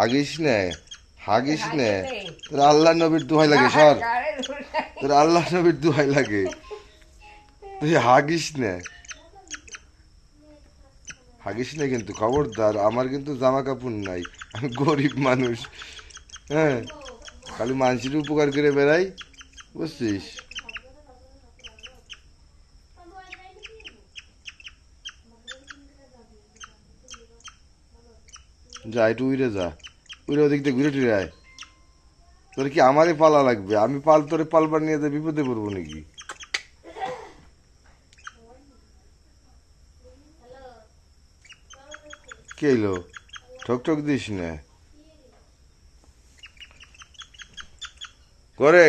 Huggies নে, Huggies নে। তোর আল্লাহ নবীর দোহাই লাগে সর, তোর আল্লাহ নবীর দোহাই লাগে, তুই হাগিস নে, হাগিস নে কিন্তু খবরদার। আমার কিন্তু জামা কাপড় নাই, আমি গরিব মানুষ। হ্যাঁ, খালি মানুষের উপকার করে বেড়াই, বুঝছিস? যা একটু উইরে যা, উইরে ওদিক দিয়ে ঘুরে টুরে আয়। তোর কি আমারই পালা লাগবে? আমি পাল তোরে পালবার নিয়ে যাই, বিপদে পড়বো নাকি? কে এলো? ঠক ঠক দিস না করে।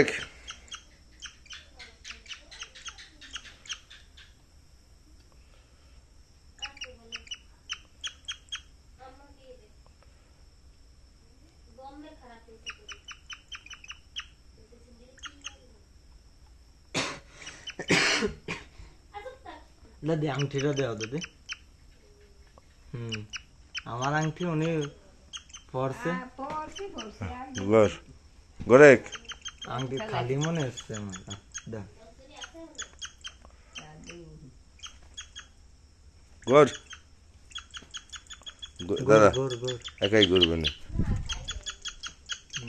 দাদি আংটিটা দেও দাদি। আমার আংটি উনি পরছে, গোরেক আংটি খালি মনে হচ্ছে আমার। দেখ গোর দাদা গোর গোর একাই করবে না,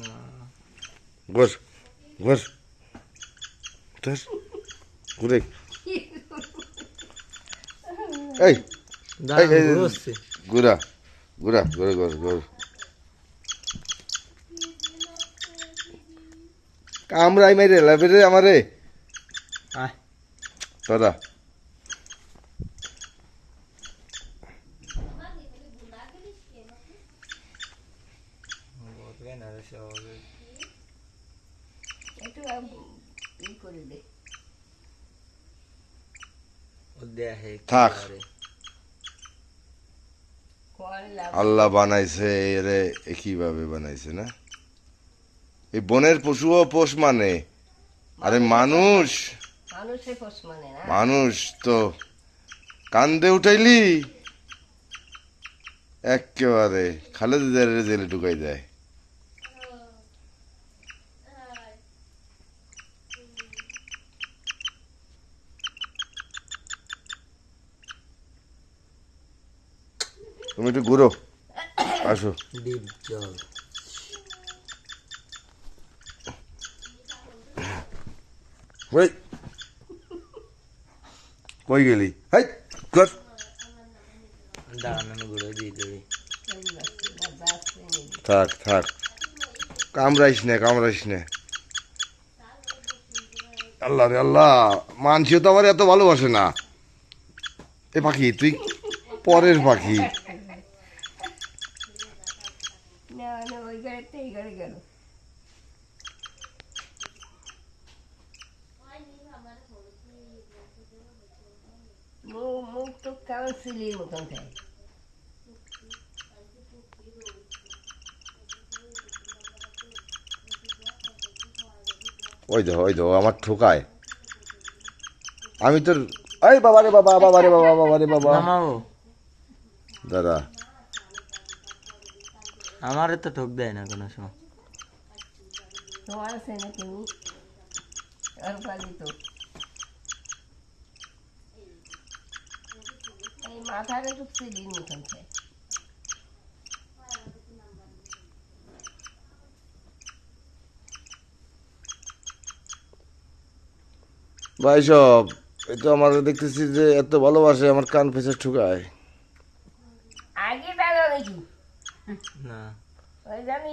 না গোর গোর ধর গোরেক। এই এই এই গুড়া গুড়া গোরে গোর গোর কামড়াই মাইরে লাভে রে আমারে দাদা। থাক, আল্লাহ বানাইছে রে একইভাবে বানাইছে না? এই বনের পশুও পোষ মানে, আরে মানুষ, মানুষ তো কান্দে উঠাইলি একেবারে খালেদা জেলে ঢুকাই দেয়। তুমি একটু ঘুরো, আসো। ডিপ জল ওই কই গেলি? হাই কর, দাঁড়ান আমি ঘুরে দিয়ে দেবি। থাক থাক, কামড়াইস না কামড়াইস না। আল্লাহ রে আল্লাহ, মানছিও তো আবার এত ভালোবাসে না। এ পাখি তুই পরের পাখি। মুখ তো কেমন সিলির মতন খায়। ওই দেখো আমার ঠোকায়। আমি তোর এই বাবা রে বাবা, বাবা রে বাবা, বাবা রে বাবা। নামাবো দাদা আমারে তো ঠোক দেয় না কোনো সময়। তোমার আছে না তুমি তো এই মাথার একটু সিলির মতন খায়। ভাই সব এই তো আমার দেখতেছি যে এত ভালোবাসে, আমার কান ফেসে ঠুকায়। আগে বেলো নাকি না ওই জানি